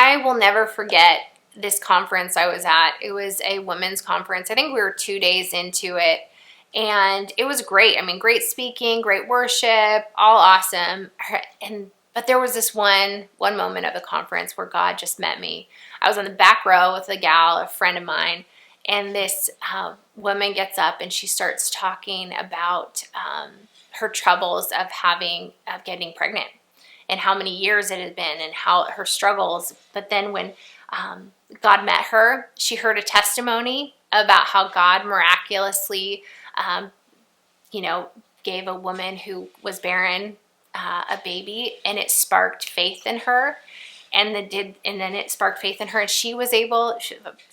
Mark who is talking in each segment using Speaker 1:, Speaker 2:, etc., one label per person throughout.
Speaker 1: I will never forget this conference I was at. It was a women's conference. I think we were 2 days into it, and it was great. I mean, great speaking, great worship, all awesome. But there was this one moment of the conference where God just met me. I was on the back row with a gal, a friend of mine, and this woman gets up and she starts talking about her troubles of getting pregnant, and how many years it had been, and how her struggles. But then when God met her, she heard a testimony about how God miraculously, gave a woman who was barren a baby, and it sparked faith in her. And then it sparked faith in her, and she was able,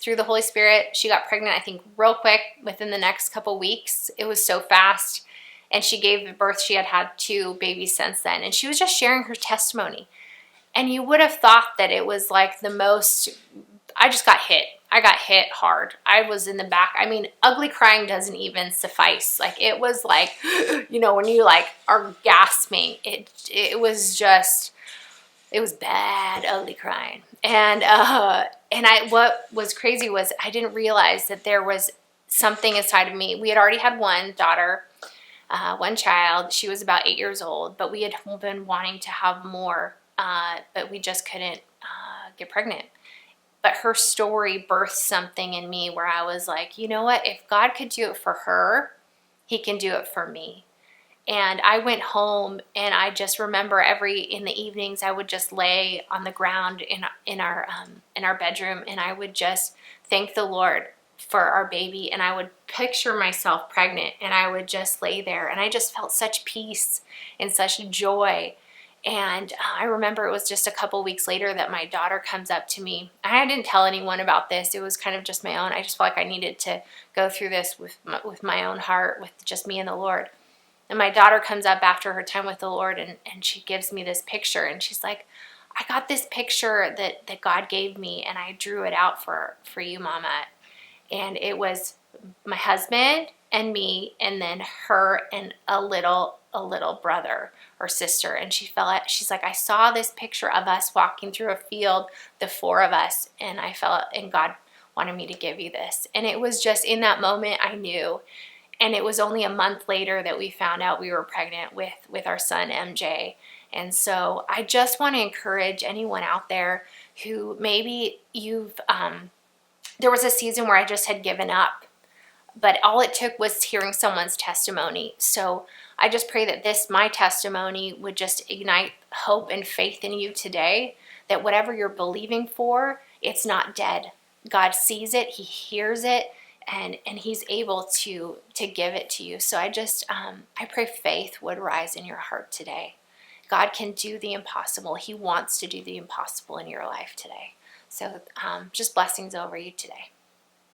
Speaker 1: through the Holy Spirit, she got pregnant, I think, real quick within the next couple weeks. It was so fast. And she gave birth. She had had 2 babies since then. And she was just sharing her testimony. And you would have thought that it was like the most, I just got hit. I got hit hard. I was in the back. I mean, ugly crying doesn't even suffice. Like, it was like, when you like are gasping, it was just, it was bad, ugly crying. And what was crazy was I didn't realize that there was something inside of me. We had already had one daughter, one child. She was about 8 years old, but we had been wanting to have more, but we just couldn't get pregnant. But her story birthed something in me where I was like, you know what? If God could do it for her, he can do it for me. And I went home, and I just remember in the evenings I would just lay on the ground in our bedroom, and I would just thank the Lord for our baby, and I would picture myself pregnant, and I would just lay there, and I just felt such peace and such joy. And I remember it was just a couple weeks later that my daughter comes up to me. I didn't tell anyone about this. It was kind of just my own. I just felt like I needed to go through this with my own heart, with just me and the Lord. And my daughter comes up after her time with the Lord, and she gives me this picture, and she's like, I got this picture that God gave me, and I drew it out for you, Mama. And it was my husband and me, and then her and a little brother or sister. And she's like, I saw this picture of us walking through a field, the 4 of us, and I felt, and God wanted me to give you this. And it was just in that moment I knew. And it was only a month later that we found out we were pregnant with our son, MJ. And so I just want to encourage anyone out there who maybe there was a season where I just had given up, but all it took was hearing someone's testimony. So I just pray that my testimony would just ignite hope and faith in you today, that whatever you're believing for, it's not dead. God sees it, he hears it, and he's able to give it to you. So I just, I pray faith would rise in your heart today. God can do the impossible. He wants to do the impossible in your life today. So just blessings over you today.